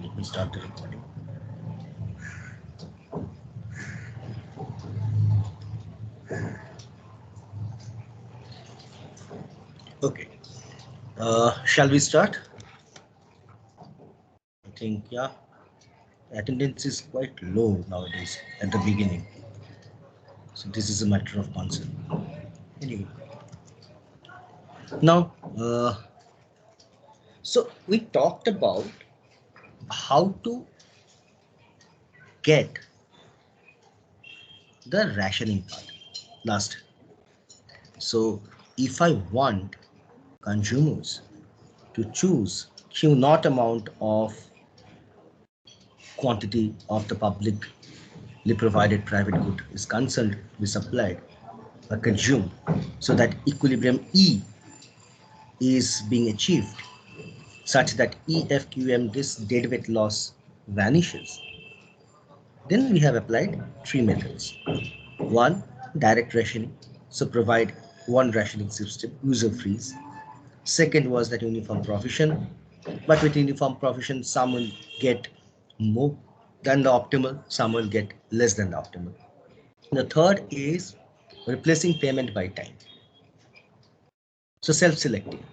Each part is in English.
Let me start the recording. Okay. Shall we start? I think, yeah, attendance is quite low nowadays at the beginning. So this is a matter of concern. Anyway, now, so we talked about how to get the rationing part last. So if I want consumers to choose Q naught amount of quantity of the publicly provided private good is cancelled, be supplied or consumed, so that equilibrium E is being achieved such that EFQM, this deadweight loss, vanishes. Then we have applied three methods. One, direct rationing, so provide one rationing system, user freeze. Second was that uniform provision, but with uniform provision, some will get more than the optimal, some will get less than the optimal. The third is replacing payment by time. So self-selecting,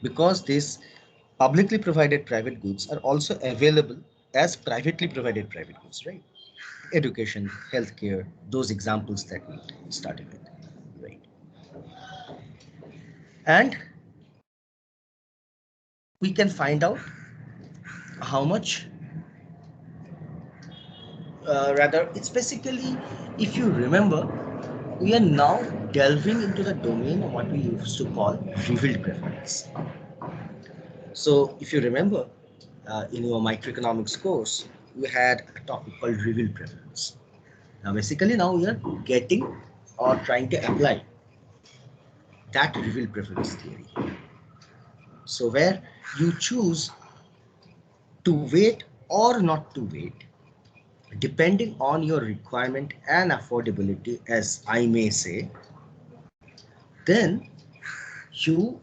because these publicly provided private goods are also available as privately provided private goods, right? Education, healthcare, those examples that we started with, right? And we can find out how much, rather, it's basically, if you remember, we are now delving into the domain of what we used to call revealed preference. So if you remember, in your microeconomics course, we had a topic called revealed preference. Now basically now we are getting or trying to apply that revealed preference theory. So where you choose to wait or not to wait, depending on your requirement and affordability, as I may say, then you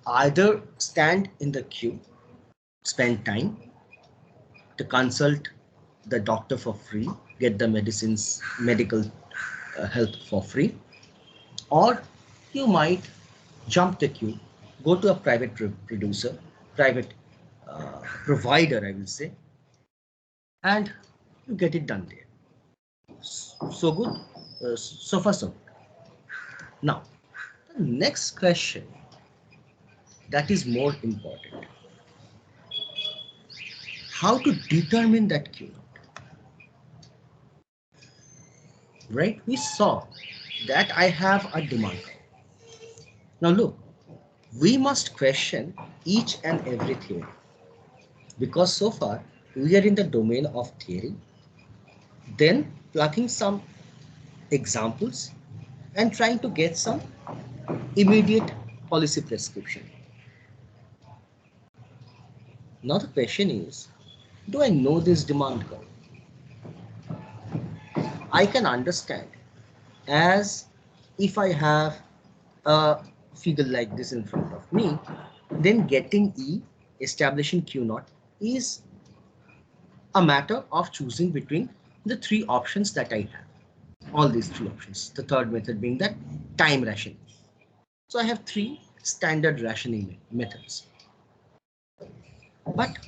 either stand in the queue, spend time to consult the doctor for free, get the medicines, medical help for free, or you might jump the queue, go to a private producer, private provider, I will say, and you get it done there. So good, so far so good. Now, the next question that is more important: how to determine that Q naught? Right? We saw that I have a demand curve. Now look, we must question each and every theory, because so far we are in the domain of theory, then plugging some examples and trying to get some immediate policy prescription. Now the question is, do I know this demand curve? I can understand as if I have a figure like this in front of me, then getting E, establishing Q naught, is a matter of choosing between the three options that I have. All these three options. The third method being that time rationing. So I have three standard rationing methods. But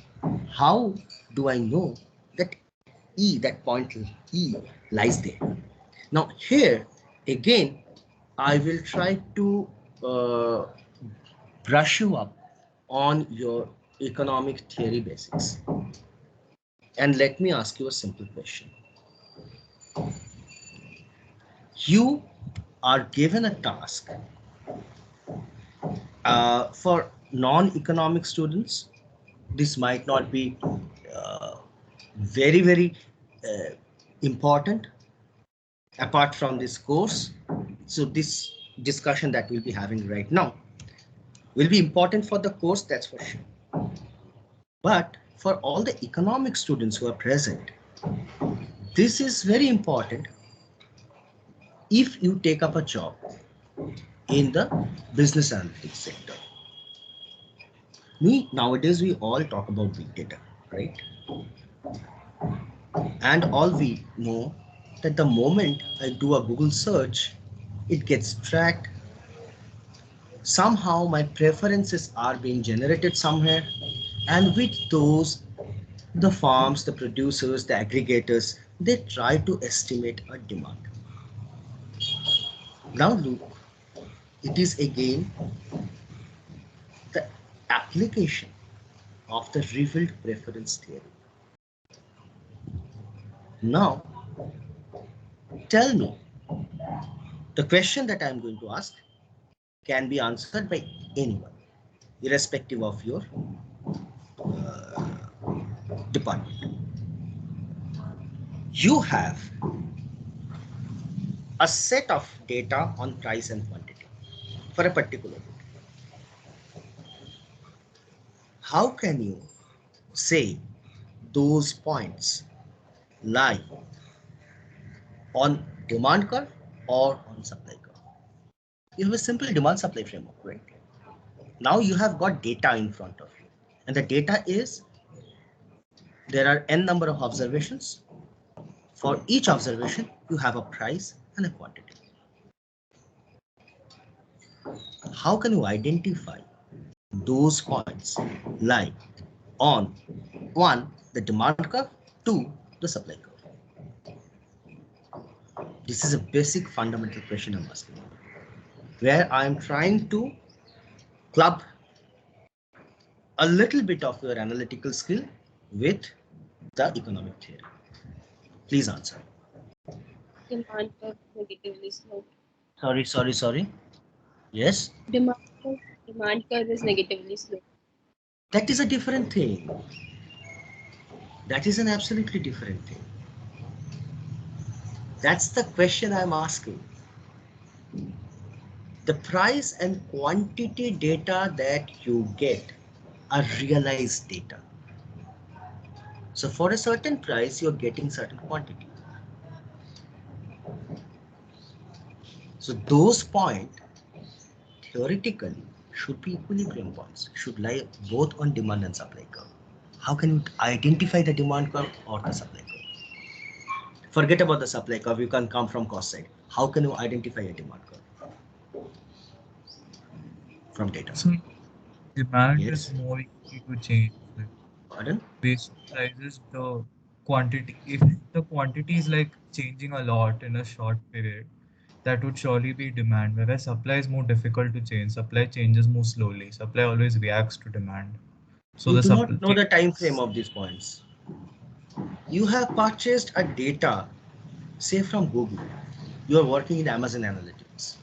how do I know that E, that point E, lies there? Now here again, I will try to uh, brush you up on your economic theory basics. And let me ask you a simple question. You are given a task for non-economic students. This might not be very important apart from this course. So this discussion that we'll be having right now will be important for the course, that's for sure. But for all the economic students who are present, this is very important if you take up a job in the business analytics sector. Nowadays we all talk about big data, right? And all we know that the moment I do a Google search, it gets tracked. Somehow my preferences are being generated somewhere, and with those, the farms, the producers, the aggregators, they try to estimate a demand. Now look, it is again the application of the revealed preference theory. Now, tell me, the question that I am going to ask can be answered by anyone, irrespective of your department. You have a set of data on price and quantity for a particular good. How can you say those points lie on demand curve or on supply curve? You have a simple demand supply framework, right? Now you have got data in front of you, and the data is there are n number of observations. For each observation, you have a price and a quantity. How can you identify those points lie on one, the demand curve, two, the supply curve? This is a basic fundamental question I'm asking, where I'm trying to club a little bit of your analytical skill with the economic theory. Please answer. Demand curve negatively sloped. Sorry. Yes? Demand curve is negatively sloped. That is a different thing. That is an absolutely different thing. That's the question I'm asking. The price and quantity data that you get are realized data. So for a certain price, you're getting certain quantity. So those points theoretically should be equilibrium points, should lie both on demand and supply curve. How can you identify the demand curve or the supply curve? Forget about the supply curve, you can come from cost side. How can you identify a demand curve from data? So demand Yes. is more easy to change. Like Pardon? based on prices, the quantity, if the quantity is like changing a lot in a short period, that would surely be demand. Whereas supply is more difficult to change. Supply changes more slowly. Supply always reacts to demand. So You the do supply not know the time frame of these points. You have purchased a data, say from Google. You are working in Amazon Analytics.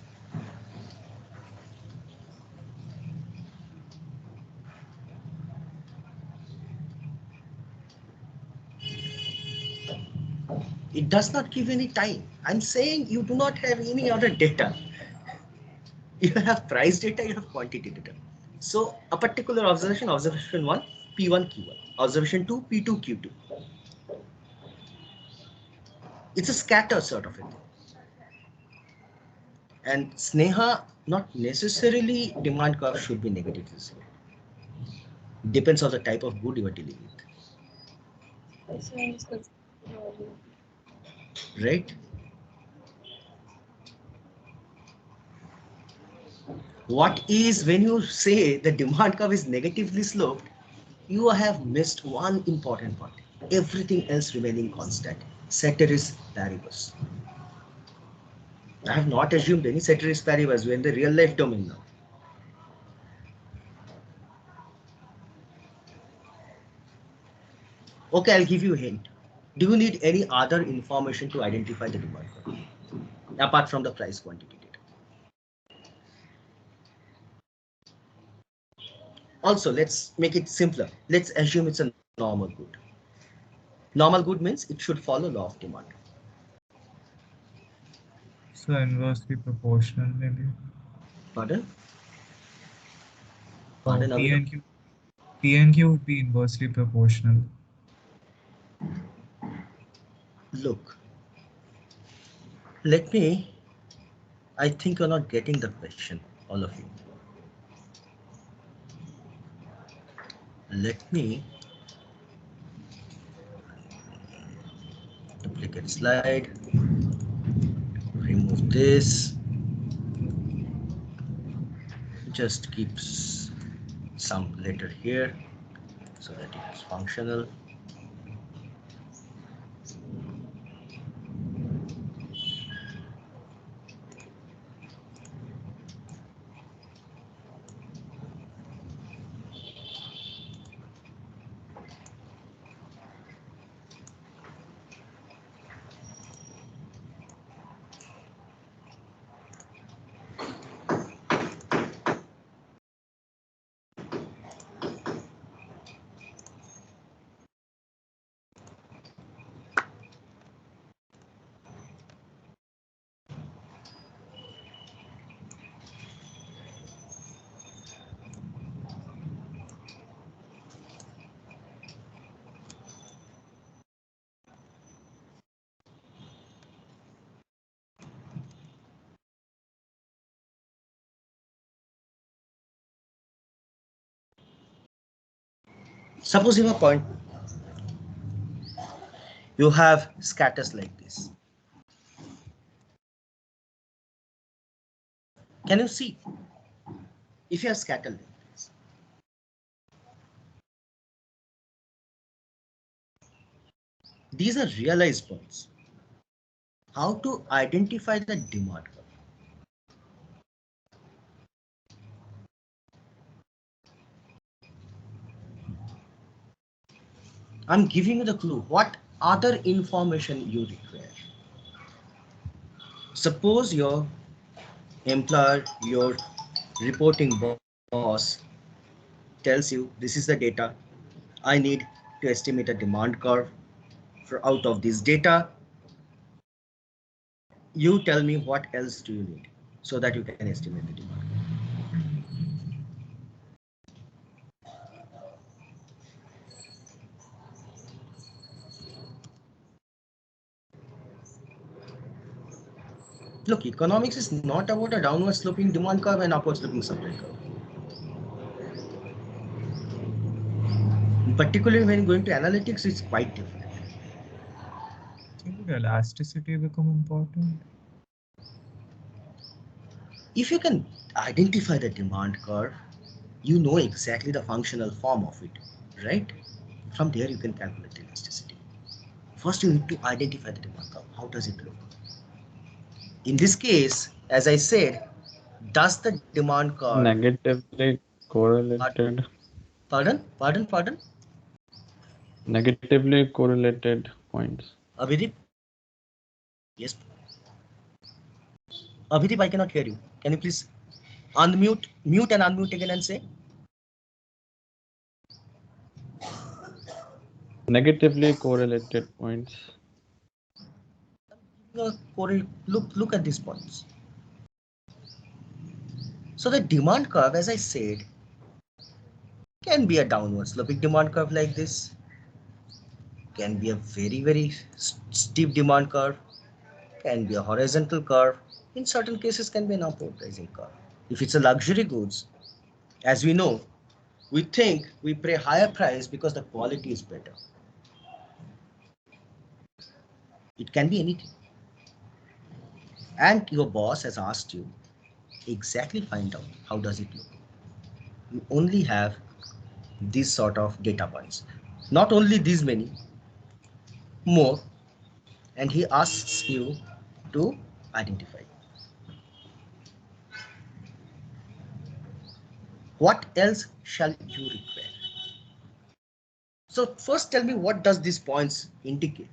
It does not give any time. I'm saying you do not have any other data. You have price data, you have quantity data. So a particular observation, observation 1, P1, Q1. Observation 2, P2, Q2. It's a scatter sort of a thing. And Sneha, not necessarily demand curve should be negative. Depends on the type of good you are dealing with. So I was considering earlier. Right? What is when you say the demand curve is negatively sloped, you have missed one important part. Everything else remaining constant. Ceteris paribus. I have not assumed any ceteris paribus. We're in the real life domain now. Okay, I'll give you a hint. Do you need any other information to identify the demand curve apart from the price quantity data? Also, let's make it simpler. Let's assume it's a normal good. Normal good means it should follow law of demand. so inversely proportional maybe. Pardon? So Pardon, P Avilo? and Q P and Q would be inversely proportional. Look, let me, I think you're not getting the question, all of you. Let me duplicate slide, remove this, just keeps some letter here so that it is functional. Suppose you have a point, you have scatters like this. Can you see if you have scatter like this? These are realized points. How to identify the demand curve? I'm giving you the clue. What other information you require? Suppose your employer, your reporting boss tells you this is the data. I need to estimate a demand curve. For out of this data, you tell me what else do you need so that you can estimate the demand. Look, economics is not about a downward sloping demand curve and upward sloping supply curve. Particularly when going to analytics, it's quite different. So would elasticity become important? If you can identify the demand curve, you know exactly the functional form of it, right? From there, you can calculate the elasticity. First, you need to identify the demand curve. How does it look? In this case, as I said, does the demand curve Negatively correlated. Pardon? Negatively correlated points. Abhidip? Yes. Abhidip, I cannot hear you. Can you please mute and unmute again and say? Negatively correlated points. Look at these points. So the demand curve, as I said, can be a downward sloping demand curve like this, can be a very steep demand curve, can be a horizontal curve, in certain cases can be an upward rising curve. If it's a luxury goods, as we know, we think we pay higher price because the quality is better. It can be anything. And your boss has asked you, exactly find out how does it look. You only have these sort of data points. Not only these many, more, and he asks you to identify. What else shall you require? So first tell me, what does these points indicate?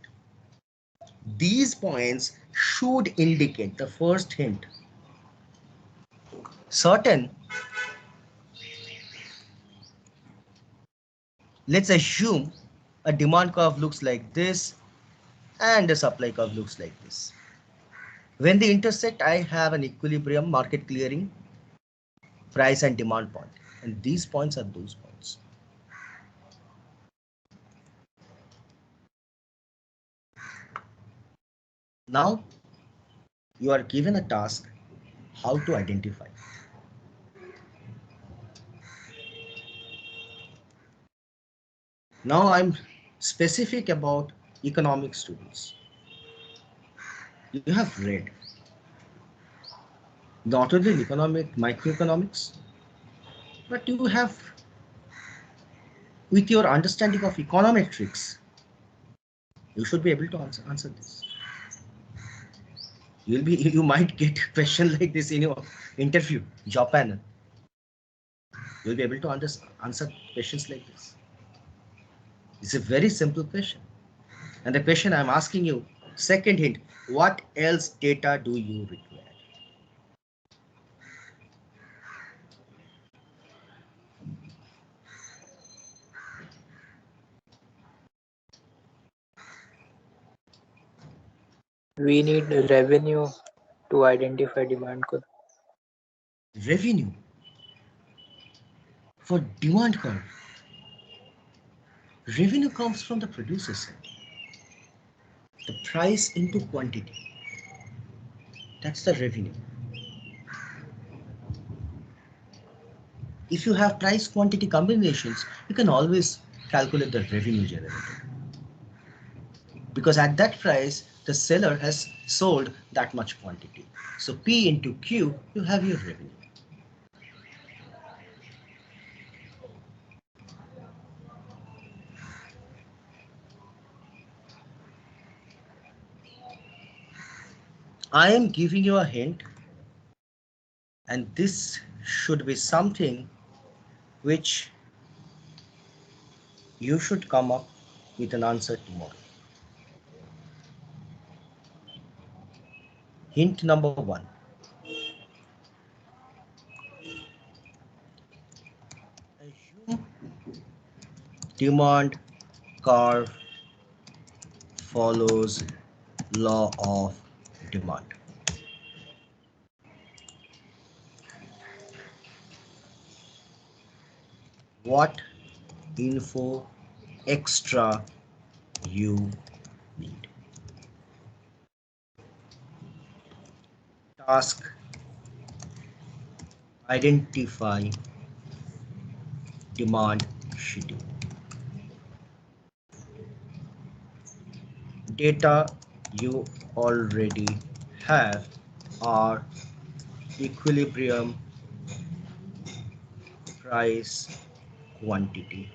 These points should indicate the first hint. Certain, let's assume a demand curve looks like this and a supply curve looks like this. When they intersect, I have an equilibrium, market clearing, price and demand point. And these points are those points. Now you are given a task how to identify. Now I'm specific about economic students. you have read not only in economic microeconomics, but you have, with your understanding of econometrics, you should be able to answer this. You might get a question like this in your interview, job panel. You'll be able to answer questions like this. It's a very simple question. And the question I'm asking you, second hint, what else data do you require? We need revenue to identify demand curve. Revenue for demand curve. Revenue comes from the producer side. The price into quantity. That's the revenue. If you have price quantity combinations, you can always calculate the revenue generated. Because at that price, the seller has sold that much quantity. So P into Q, you have your revenue. I am giving you a hint, and this should be something which you should come up with an answer tomorrow. Hint number 1. Assume demand curve follows law of demand. What info extra you need? Task: identify demand schedule. Data you already have are equilibrium, price, quantity.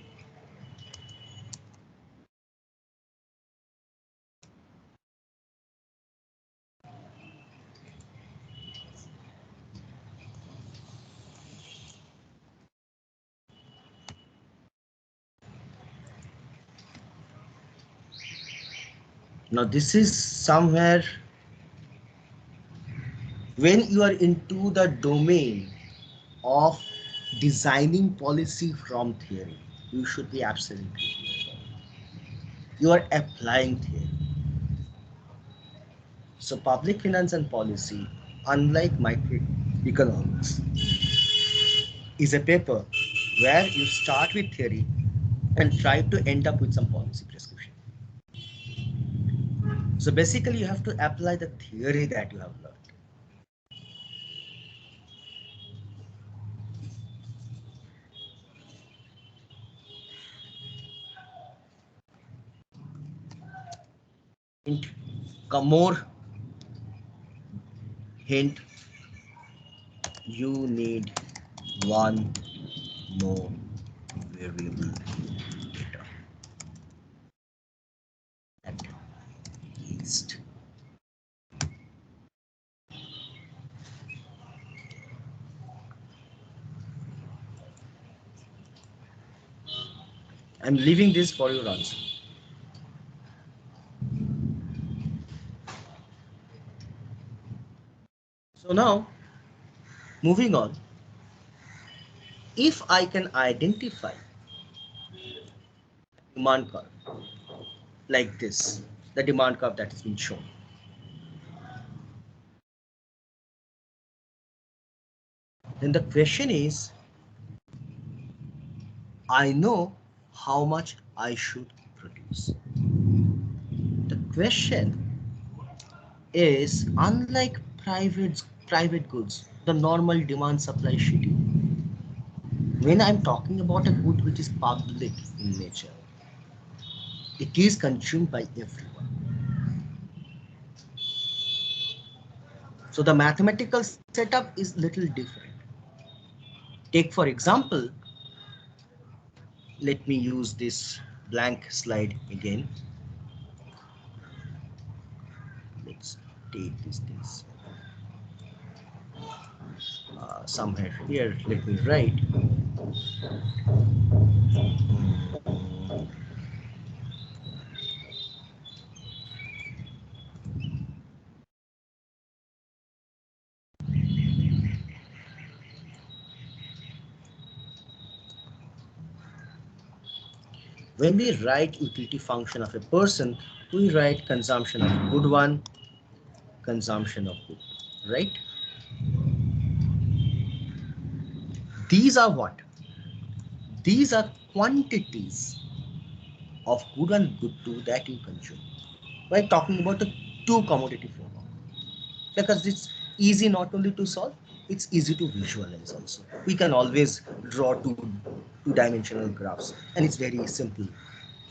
Now this is somewhere when you are into the domain of designing policy from theory, you should be absolutely. You are applying theory. So public finance and policy, unlike microeconomics, is a paper where you start with theory and try to end up with some policy prescription. So basically you have to apply the theory that you have learned. Hint, more hint, you need one more variable data at least. I'm leaving this for your answer. So now, moving on, if I can identify demand curve like this, the demand curve that has been shown, then the question is, I know how much I should produce. The question is, unlike private goods, the normal demand supply schedule, when I'm talking about a good which is public in nature, it is consumed by everyone. So the mathematical setup is little different. Take for example, let me use this blank slide again. Let's take these things somewhere here. Let me write. When we write utility function of a person, we write consumption of good one, consumption of good, right? These are what? These are quantities of good and good two that you consume. We're talking about the two commodity framework because it's easy not only to solve, it's easy to visualize also. We can always draw two-dimensional graphs and it's very simple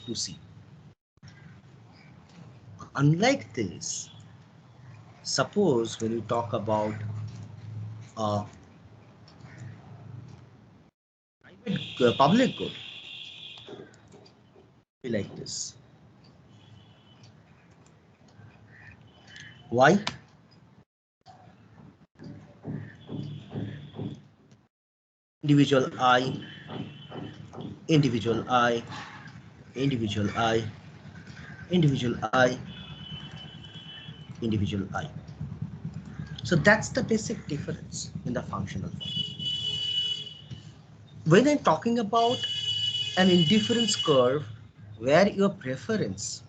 to see. Unlike this, suppose when you talk about public good, be like this. Why? Individual I, individual I, individual I, individual I, individual I. So that's the basic difference in the functional form. When I'm talking about an indifference curve where your preference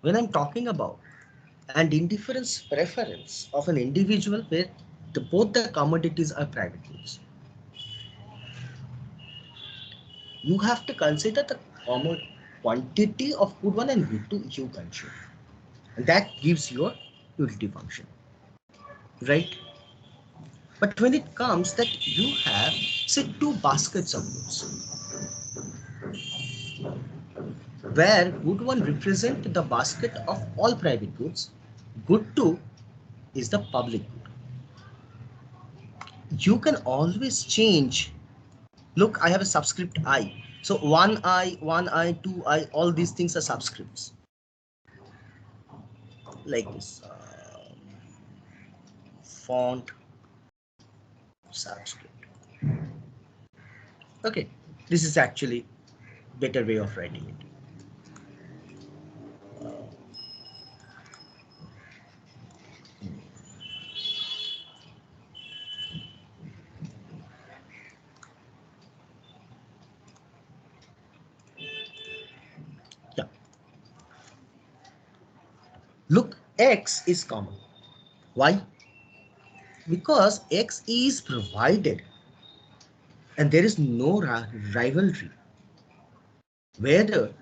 when I'm talking about an indifference preference of an individual where both the commodities are private goods, you have to consider the common quantity of good one and good two you consume. And that gives your utility function, right? But when it comes that you have, say, two baskets of goods, where good one represent the basket of all private goods, good two is the public good. You can always change. Look, I have a subscript I. So one I, two I, all these things are subscripts. Like this. Font subscript. Okay, this is actually better way of writing it. Yeah. Look, X is common. Why? Because X is provided and there is no rivalry. Whether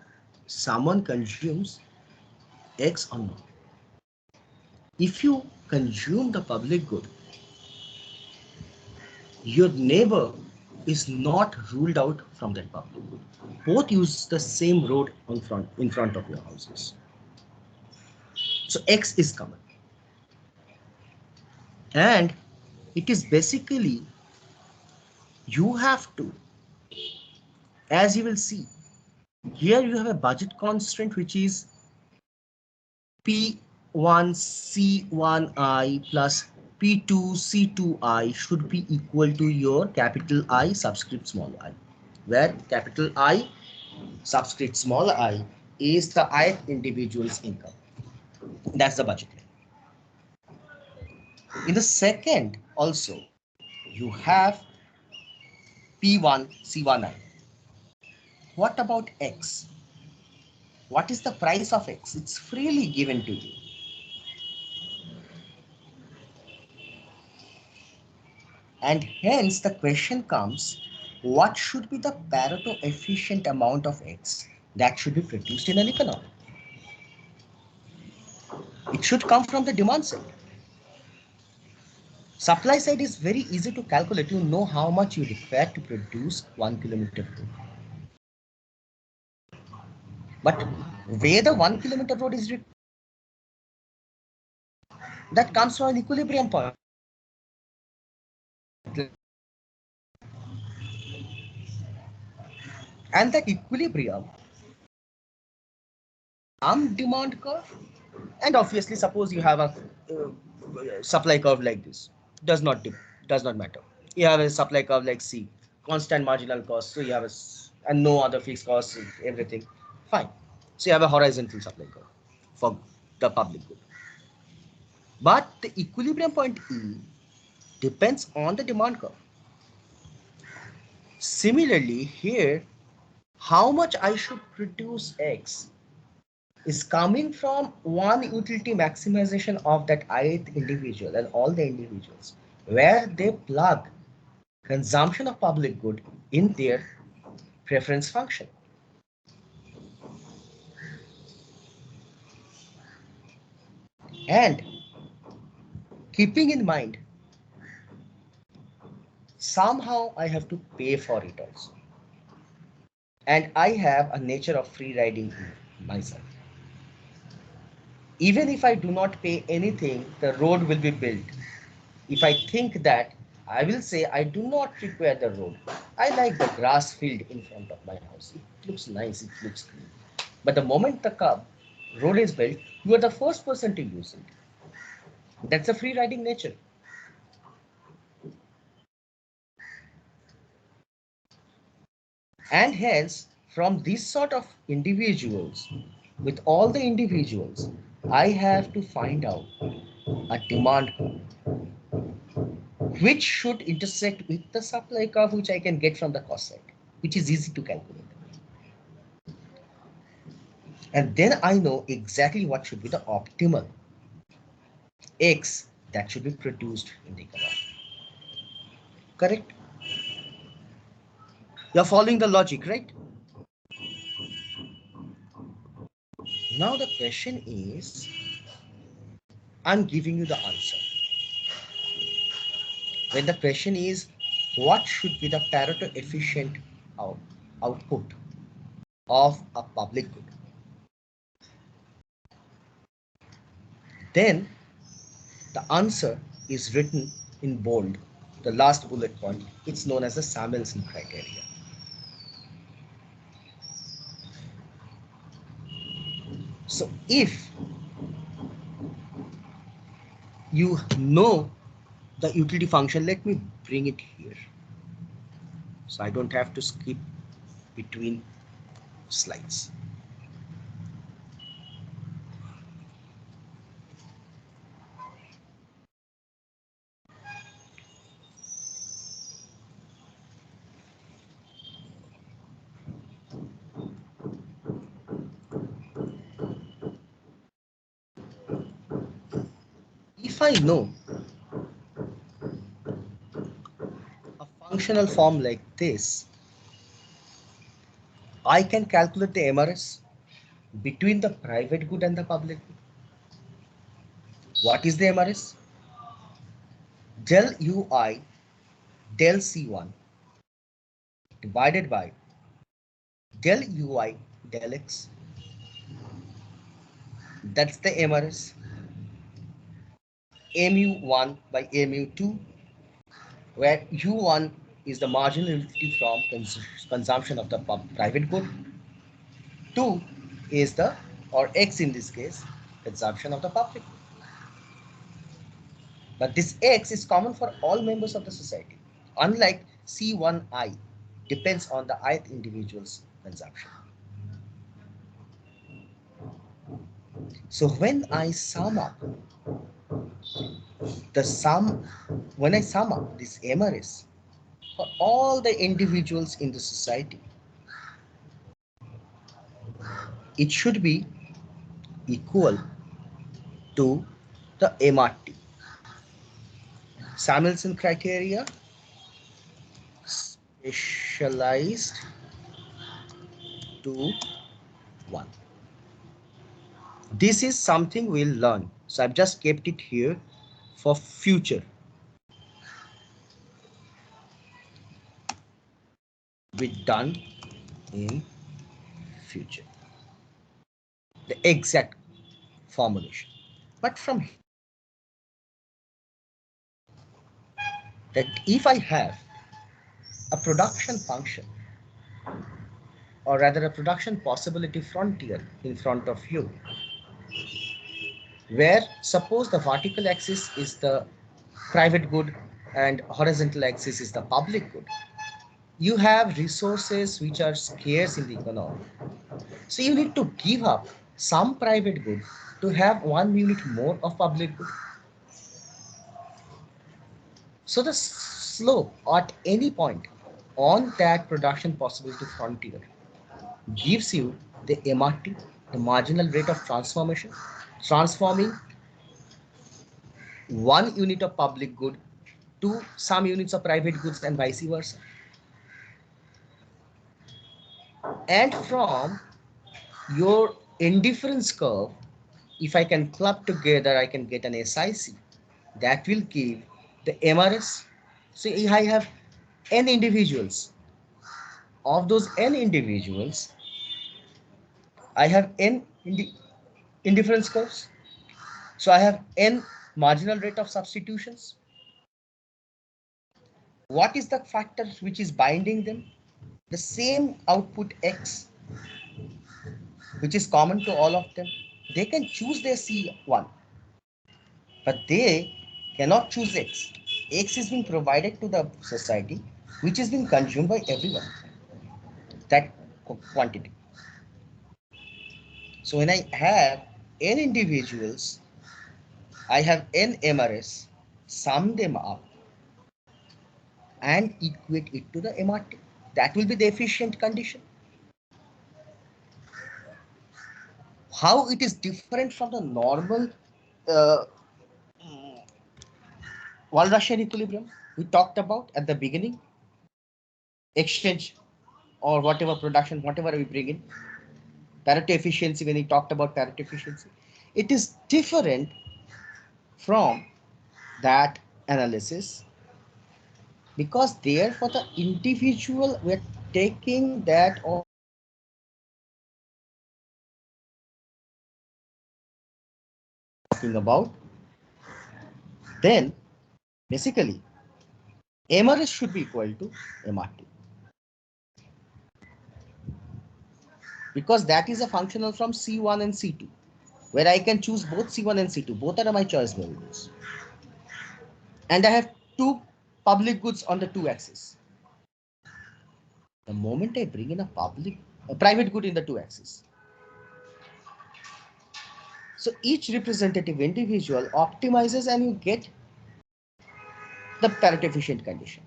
someone consumes X or not. If you consume the public good, your neighbor is not ruled out from that public good. Both use the same road in front of your houses. So X is common. And it is basically, you have to, as you will see, here you have a budget constraint which is P1C1I plus P2C2I should be equal to your capital I subscript small I, where capital I subscript small I is the ith individual's income. That's the budget. In the second also, you have P1C1I. What about X? What is the price of X? It's freely given to you. And hence the question comes, what should be the Pareto efficient amount of X that should be produced in an economy? It should come from the demand side. Supply side is very easy to calculate. You know how much you require to produce 1 kilometer road. But where the 1 kilometer road is required, that comes from an equilibrium point. And that equilibrium, demand curve, and obviously suppose you have a supply curve like this, does not does not matter. You have a supply curve like C, constant marginal cost, so you have and no other fixed costs, everything fine. So you have a horizontal supply curve for the public good. But the equilibrium point E depends on the demand curve. Similarly, here, how much I should produce X is coming from one utility maximization of that ith individual and all the individuals, where they plug consumption of public good in their preference function. And keeping in mind, somehow I have to pay for it also. And I have a nature of free riding myself. Even if I do not pay anything, the road will be built. If I think that, I will say I do not require the road. I like the grass field in front of my house. It looks nice, it looks clean. But the moment the road is built, you are the first person to use it. That's a free riding nature. And hence, from this sort of individuals, with all the individuals, I have to find out a demand curve which should intersect with the supply curve which I can get from the cost side, which is easy to calculate. And then I know exactly what should be the optimal X that should be produced in the economy. Correct? You're following the logic, right? Now the question is, I'm giving you the answer. When the question is, what should be the Pareto efficient output of a public good? Then the answer is written in bold, the last bullet point. It's known as the Samuelson criteria. So if you know the utility function, let me bring it here, so I don't have to skip between slides. If I know a functional form like this, I can calculate the MRS between the private good and the public good. What is the MRS? Del UI del C1 divided by del UI del X. That's the MRS. mu1 by mu2, where u1 is the marginal utility from consumption of the private good, 2 is the, or x in this case, consumption of the public good. But this x is common for all members of the society, unlike C1I depends on the ith individual's consumption. So when I sum up when I sum up this MRS for all the individuals in the society, it should be equal to the MRT. Samuelson criteria, specialized to 1. This is something we'll learn. So I've just kept it here for future. be done in future. The exact formulation. But from that, if I have a production function, or rather a production possibility frontier in front of you, where suppose the vertical axis is the private good and horizontal axis is the public good, you have resources which are scarce in the economy. So you need to give up some private good to have 1 unit more of public good. So the slope at any point on that production possibility frontier gives you the MRT, the marginal rate of transformation, transforming 1 unit of public good to some units of private goods and vice versa. And from your indifference curve, if I can club together, I can get an SIC that will give the MRS. So I have n individuals. Of those n individuals, I have n indifference curves. So I have n marginal rate of substitutions. What is the factor which is binding them? The same output X, which is common to all of them. They can choose their C1, but they cannot choose X. X is being provided to the society, which is being consumed by everyone, that quantity. So when I have n individuals, I have n MRS, sum them up and equate it to the MRT. That will be the efficient condition. How it is different from the normal uh, Walrasian equilibrium we talked about at the beginning, exchange or whatever production, whatever we bring in, Pareto efficiency, when we talked about Pareto efficiency, it is different from that analysis, because there for the individual we're taking that or talking about, then basically MRS should be equal to MRT, because that is a functional from C1 and C2, where I can choose both C1 and C2. Both are my choice variables. And I have two public goods on the two axes. The moment I bring in a private good in the two axes, so each representative individual optimizes and you get the Pareto efficient condition,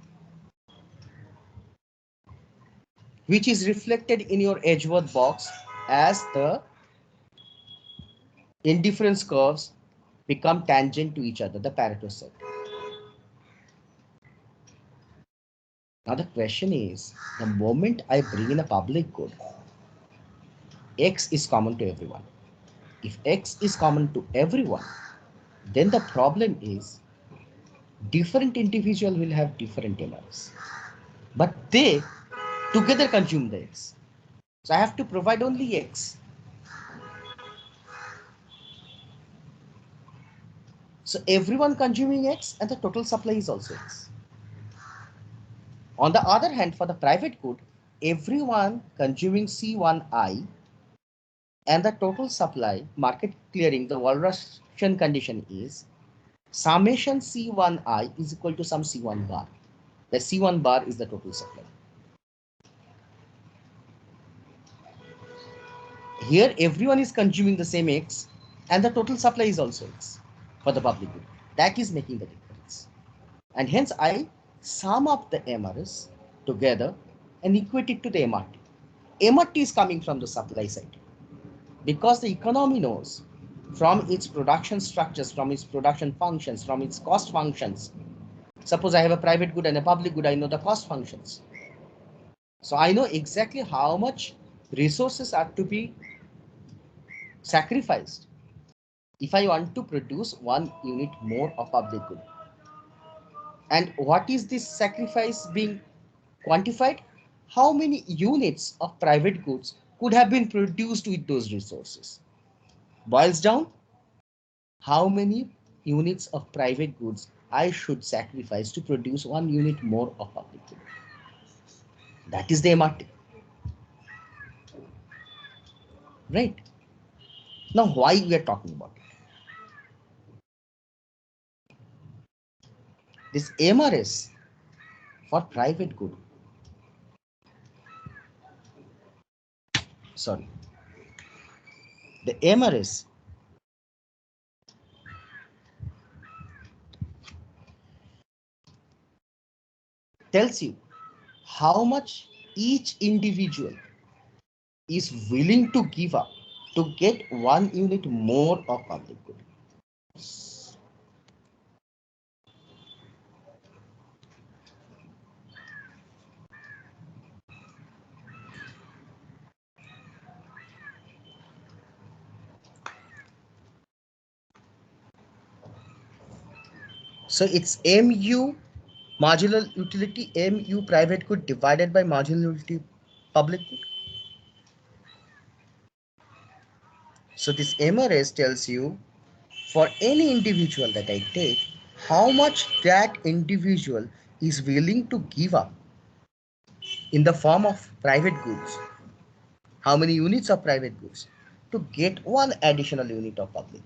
which is reflected in your Edgeworth box as the indifference curves become tangent to each other, the Pareto set. Now the question is, the moment I bring in a public good, X is common to everyone. If X is common to everyone, then the problem is different individual will have different MRs, but they together consume the X. So I have to provide only X. So everyone consuming X and the total supply is also X. On the other hand, for the private good, everyone consuming C1I and the total supply market clearing, the Walrasian condition is summation C1I is equal to some C1 bar. The C1 bar is the total supply. Here everyone is consuming the same X and the total supply is also X for the public good. That is making the difference. And hence I sum up the MRS together and equate it to the MRT. MRT is coming from the supply side, because the economy knows from its production structures, from its production functions, from its cost functions. Suppose I have a private good and a public good, I know the cost functions. So I know exactly how much resources are to be sacrificed if I want to produce 1 unit more of public good. And what is this sacrifice being quantified? how many units of private goods could have been produced with those resources. Boils down, how many units of private goods I should sacrifice to produce 1 unit more of public good. That is the MRT, right? Now, why we are talking about it? This MRS for private good, sorry, the MRS tells you how much each individual is willing to give up to get 1 unit more of public good. So it's MU marginal utility, MU private good divided by marginal utility public good. So this MRS tells you for any individual that I take, how much that individual is willing to give up in the form of private goods, how many units of private goods to get 1 additional unit of public good.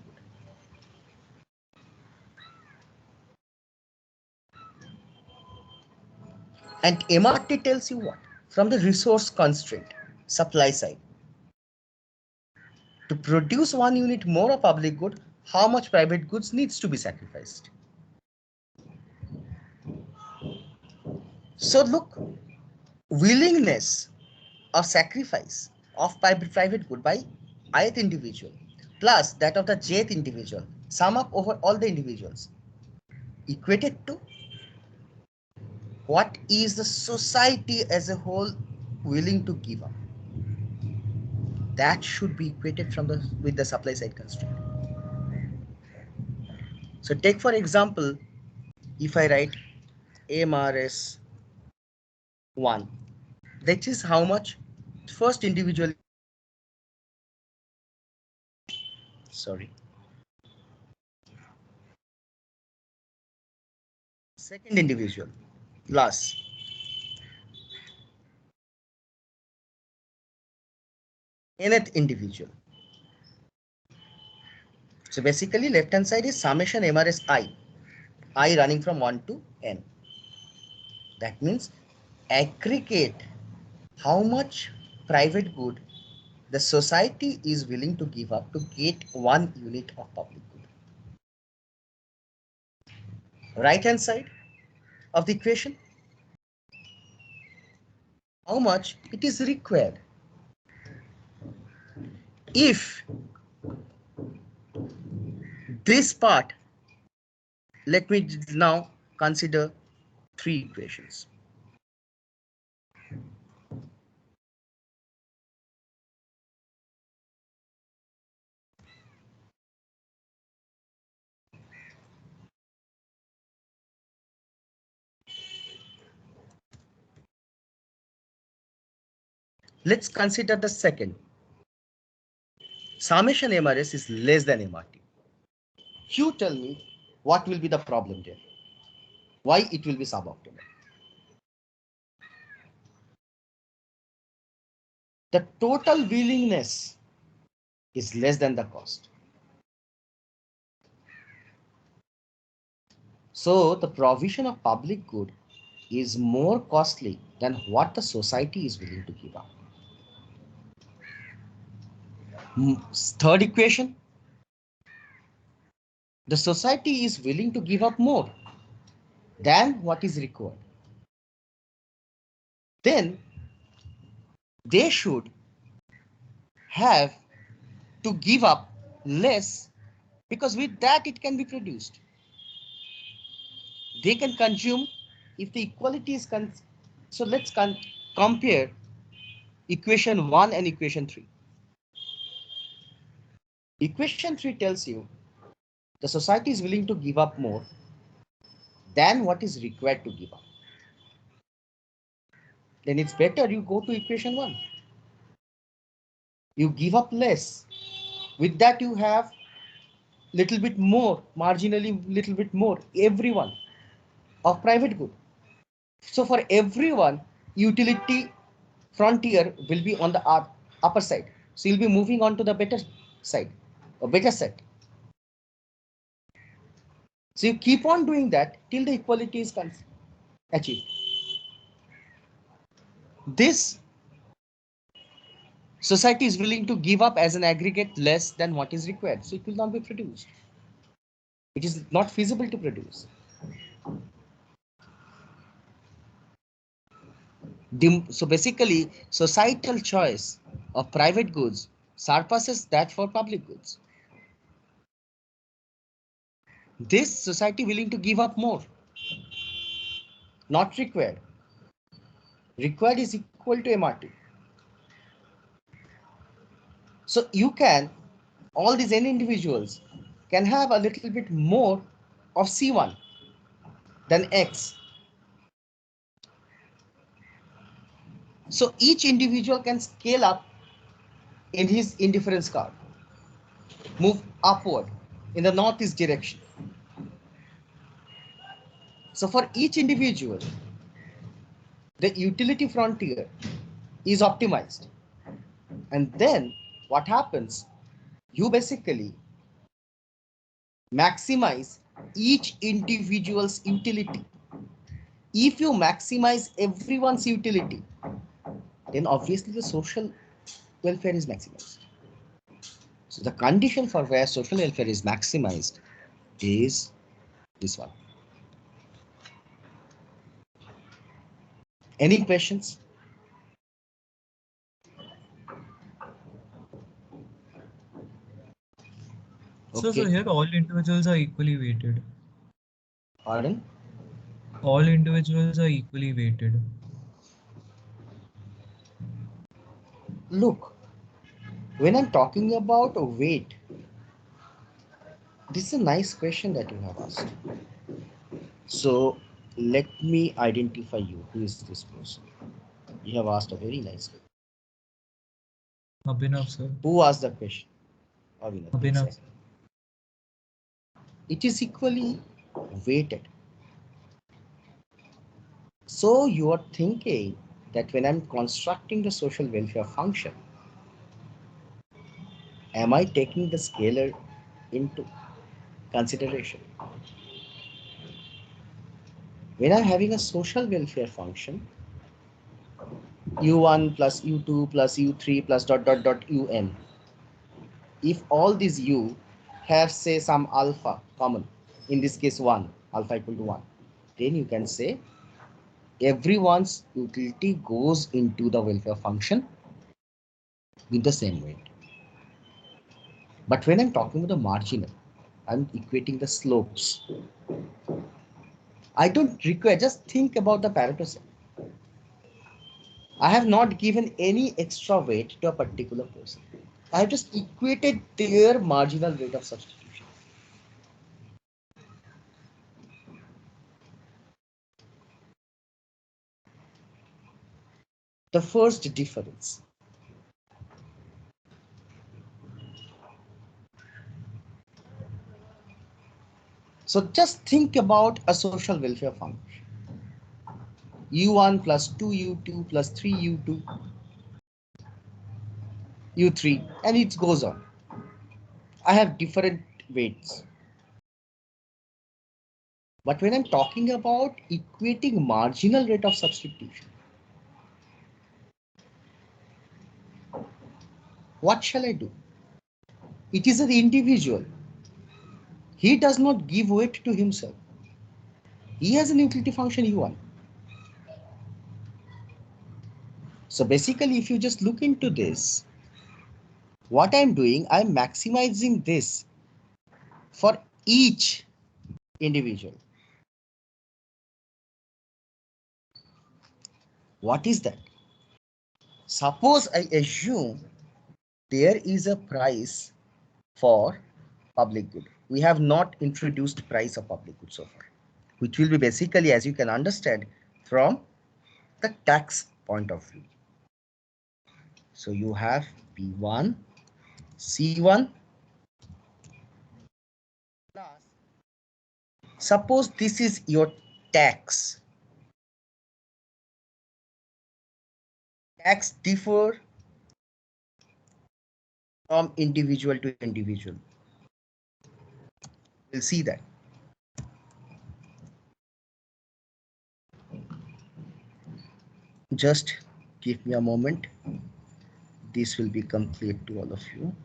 And MRT tells you what? From the resource constraint, supply side. To produce 1 unit more of public good, how much private goods needs to be sacrificed? So look, willingness or sacrifice of private good by ith individual plus that of the jth individual, sum up over all the individuals, equated to what is the society as a whole willing to give up. That should be equated from the with the supply side constraint. So take for example, if I write MRS 1, that is how much first individual, sorry, second individual plus nth individual. So basically left hand side is summation MRS I running from 1 to n. That means aggregate how much private good the society is willing to give up to get 1 unit of public good. Right hand side of the equation, how much it is required. If this part, let me now consider 3 equations. Let's consider the second. Summation MRS is less than MRT. You tell me what will be the problem there? Why it will be suboptimal? The total willingness is less than the cost. So the provision of public good is more costly than what the society is willing to give up. Third equation, the society is willing to give up more than what is required. Then they should have to give up less because with that it can be produced. They can consume if the equality is so let's compare equation 1 and equation 3. Equation 3 tells you the society is willing to give up more than what is required to give up. then it's better you go to equation 1. You give up less. With that you have little bit more, marginally little bit more, everyone of private good. So for everyone, utility frontier will be on the upper side. So you'll be moving on to the better side, or better set. So you keep on doing that till the equality is achieved. This society is willing to give up as an aggregate less than what is required. So it will not be produced. It is not feasible to produce. So basically, societal choice of private goods surpasses that for public goods. This society willing to give up more, not required. Required is equal to MRT. So you can, all these n individuals can have a little bit more of C1 than X. So each individual can scale up in his indifference curve, move upward in the northeast direction. So for each individual, the utility frontier is optimized. And then what happens? You basically maximize each individual's utility. If you maximize everyone's utility, then obviously the social welfare is maximized. So the condition for where social welfare is maximized is this one. Any questions? So Okay. here all individuals are equally weighted. Pardon? All individuals are equally weighted. Look, when I'm talking about a weight, this is a nice question that you have asked. So let me identify you. Who is this person? You have asked a very nice question. Abhinav, sir. Who asked the question? Abhinav. Exactly. It is equally weighted. So you are thinking that when I'm constructing the social welfare function, am I taking the scalar into consideration? When I'm having a social welfare function, u1 plus u2 plus u3 plus dot dot dot un. If all these u have say some alpha common, in this case 1, alpha equal to 1, then you can say everyone's utility goes into the welfare function with the same weight. But when I'm talking about the marginal, I'm equating the slopes. I don't require, just think about the Pareto set. I have not given any extra weight to a particular person. I have just equated their marginal rate of substitution. The first difference. So just think about a social welfare function. u1 plus 2u2 plus 3u2, u3, and it goes on. I have different weights. But when I'm talking about equating marginal rate of substitution, what shall I do? It is an individual. He does not give weight to himself. He has an utility function u1. So basically, if you just look into this, what I'm doing, I'm maximizing this for each individual. What is that? Suppose I assume there is a price for public good. We have not introduced price of public good so far, which will be basically, as you can understand, from the tax point of view. So you have P1, C1 plus, suppose this is your tax. Tax differ from individual to individual. We'll see that. Just give me a moment. This will become clear to all of you.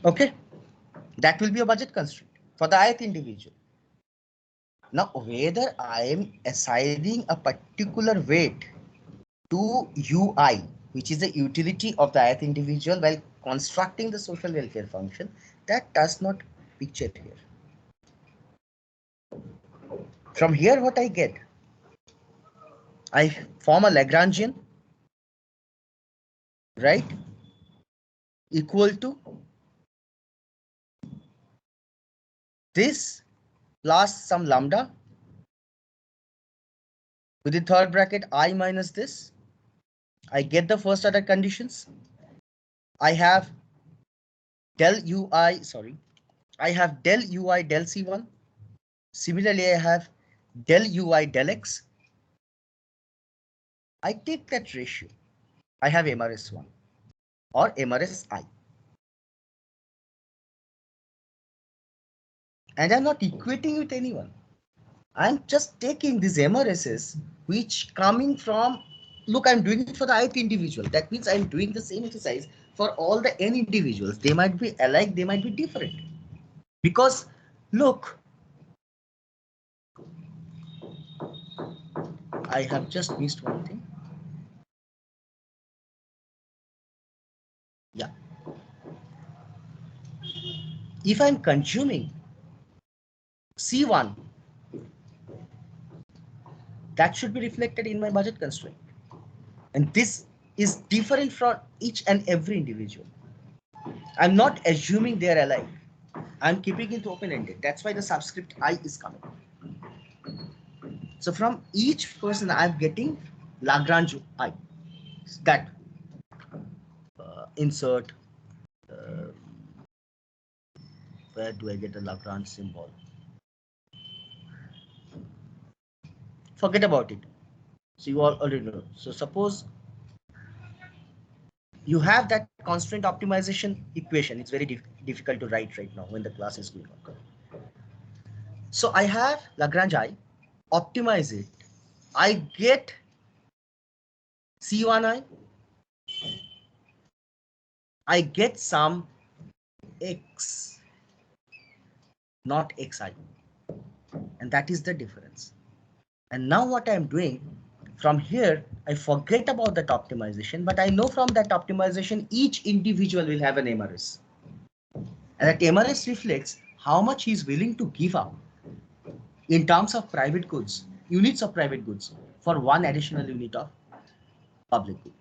Okay, that will be a budget constraint for the ith individual. Now, whether I am assigning a particular weight to UI, which is the utility of the ith individual while constructing the social welfare function, that does not picture here. From here, what I get? I form a Lagrangian, right? Equal to this plus some lambda with the third bracket I minus this. I get the first order conditions. I have del UI, sorry, I have del UI del C1. Similarly, I have del UI del X. I take that ratio. I have MRS1 or MRSI. And I'm not equating with anyone. I'm just taking these MRSs which coming from, look, I'm doing it for the ith individual. That means I'm doing the same exercise for all the n individuals. They might be alike, they might be different. Because look, I have just missed one thing. Yeah. If I'm consuming C1, that should be reflected in my budget constraint. And this is different from each and every individual. I'm not assuming they are alike. I'm keeping it open-ended. That's why the subscript I is coming. So from each person, I'm getting Lagrange I. That insert. Where do I get the Lagrange symbol? Forget about it. So you all already know. So suppose you have that constraint optimization equation. It's very difficult to write right now when the class is going on. So I have Lagrange I, optimize it. I get C1I. I get some X, not Xi. And that is the difference. And now what I'm doing from here, I forget about that optimization, but I know from that optimization, each individual will have an MRS. And that MRS reflects how much he's willing to give up in terms of private goods, units of private goods for one additional unit of public good.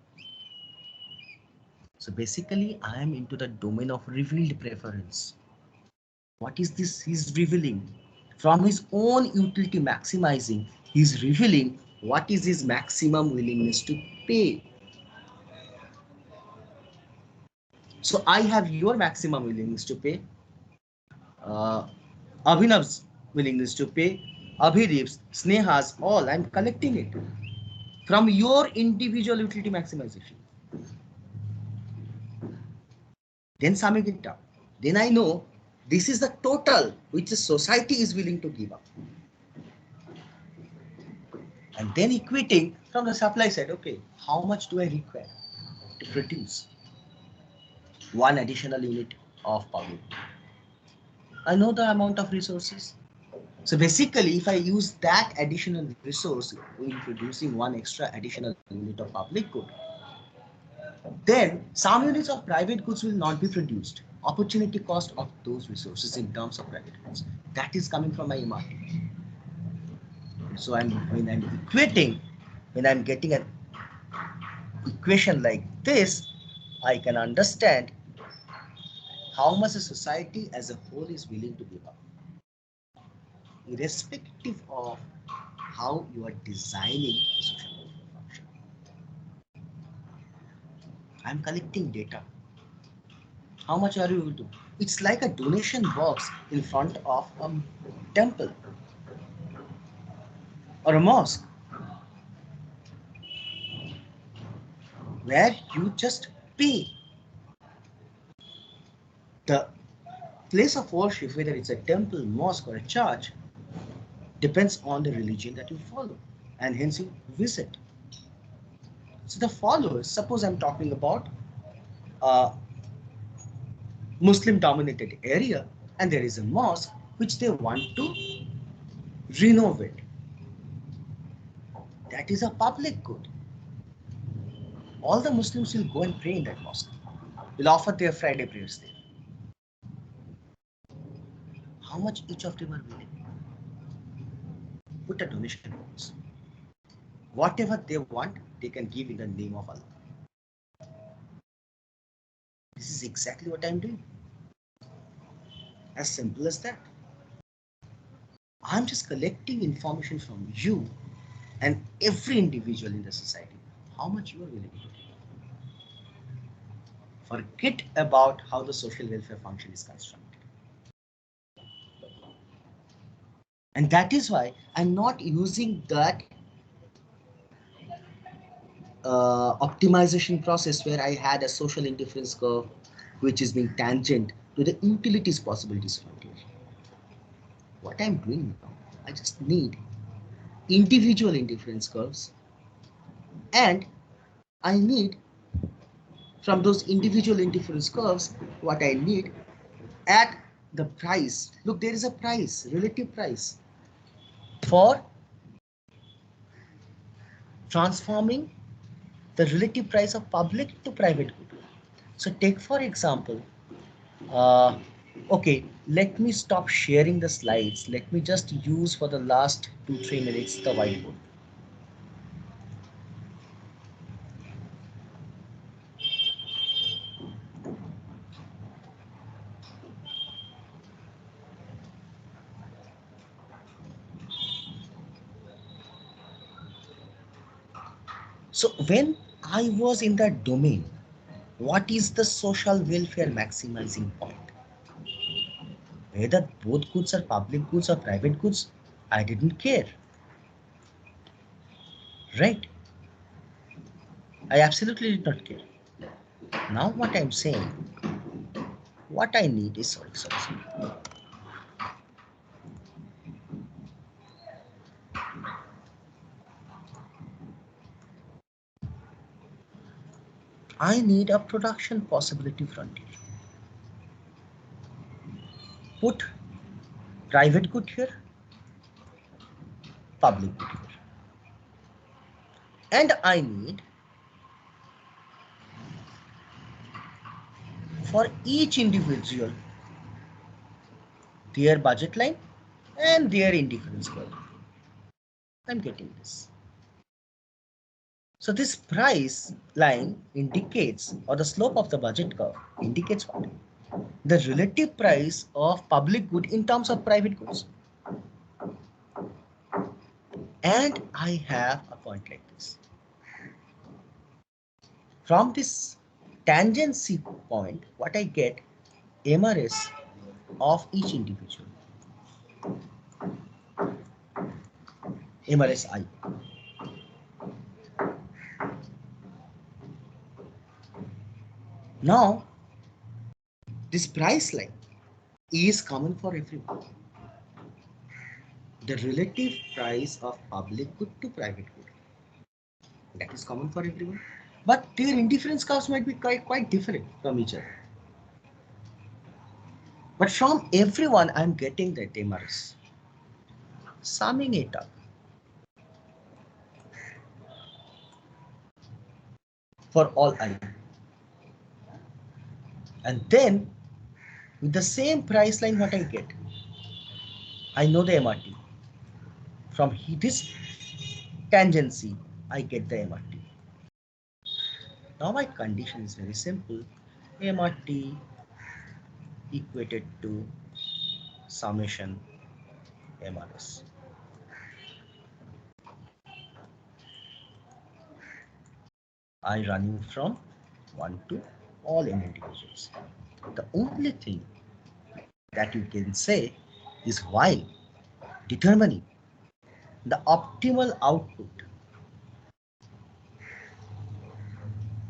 So basically, I am into the domain of revealed preference. What is this he's revealing? From his own utility maximizing, he's revealing what is his maximum willingness to pay. So I have your maximum willingness to pay, Abhinav's willingness to pay, Abhidip's, Sneha's, all. I'm collecting it from your individual utility maximization. Then summing it up. Then I know this is the total which the society is willing to give up. And then equating from the supply side, okay, how much do I require to produce one additional unit of public? I know the amount of resources. So basically, if I use that additional resource in producing one extra additional unit of public good, then some units of private goods will not be produced. Opportunity cost of those resources in terms of private goods, that is coming from my MRT. So when I'm equating, when I'm getting an equation like this, I can understand how much the society as a whole is willing to give up, irrespective of how you are designing the social welfare function. I'm collecting data. How much are you able to? It's like a donation box in front of a temple or a mosque where you just pay. The place of worship, whether it's a temple, mosque, or a church, depends on the religion that you follow, and hence you visit. So the followers, suppose I'm talking about a Muslim dominated area and there is a mosque which they want to renovate. That is a public good. All the Muslims will go and pray in that mosque, will offer their Friday prayers there. How much each of them are willing? Put a donation box. Whatever they want, they can give in the name of Allah. This is exactly what I'm doing. As simple as that. I'm just collecting information from you and every individual in the society. How much you are willing to give. Forget about how the social welfare function is constructed. And that is why I'm not using that optimization process where I had a social indifference curve which is being tangent to the utilities possibilities frontier. What I'm doing now, I just need individual indifference curves, and I need from those individual indifference curves what I need at the price. Look, there is a price, relative price for transforming the relative price of public to private good. So take for example, okay, let me stop sharing the slides. Let me just use for the last 2-3 minutes the whiteboard. So when I was in that domain, what is the social welfare maximizing point? Whether both goods are public goods or private goods, I didn't care. Right? I absolutely did not care. Now what I'm saying, what I need is, sorry. I need a production possibility frontier. Put private good here, public good here. And I need for each individual their budget line and their indifference curve. I'm getting this. So this price line indicates, or the slope of the budget curve indicates what? The relative price of public good in terms of private goods. And I have a point like this. From this tangency point, what I get, MRS of each individual. MRSI. Now, this price line is common for everyone. The relative price of public good to private good. That is common for everyone. But their indifference curves might be quite different from each other. But from everyone, I'm getting that MRS. Summing it up. For all I. And then, with the same price line, what I get? I know the MRT. From this tangency, I get the MRT. Now my condition is very simple. MRT equated to summation MRS. I running from 1 to all n individuals. The only thing that you can say is while determining the optimal output,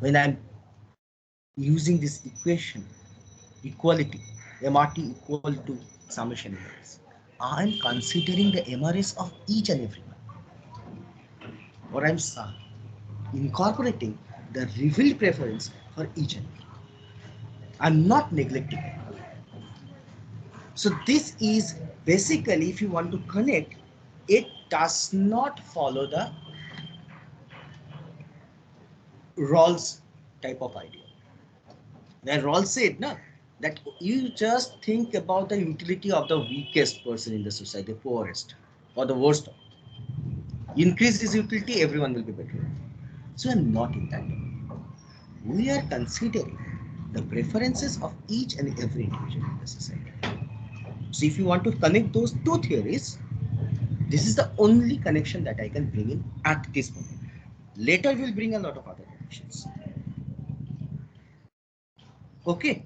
when I'm using this equation, equality, MRT equal to summation MRS, I'm considering the MRS of each and every one, or I'm incorporating the revealed preference for each and every. I'm not neglecting it. So this is basically, if you want to connect, it does not follow the Rawls type of idea. Where Rawls said, no, that you just think about the utility of the weakest person in the society, the poorest or the worst. Increase his utility, everyone will be better. So I'm not in that domain. We are considering the preferences of each and every individual in the society. So if you want to connect those two theories, this is the only connection that I can bring in at this moment. Later we'll bring a lot of other connections. Okay.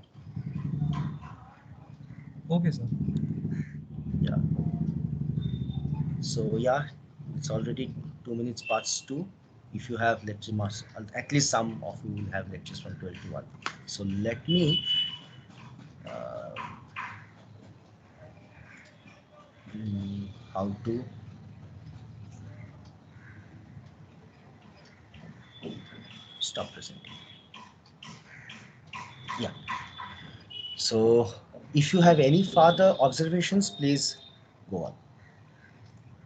Okay, sir. Yeah. So yeah, it's already 2 minutes past 2. If you have lectures, at least some of you will have lectures from 12 to 1. So let me how to stop presenting. Yeah. So if you have any further observations, please go on.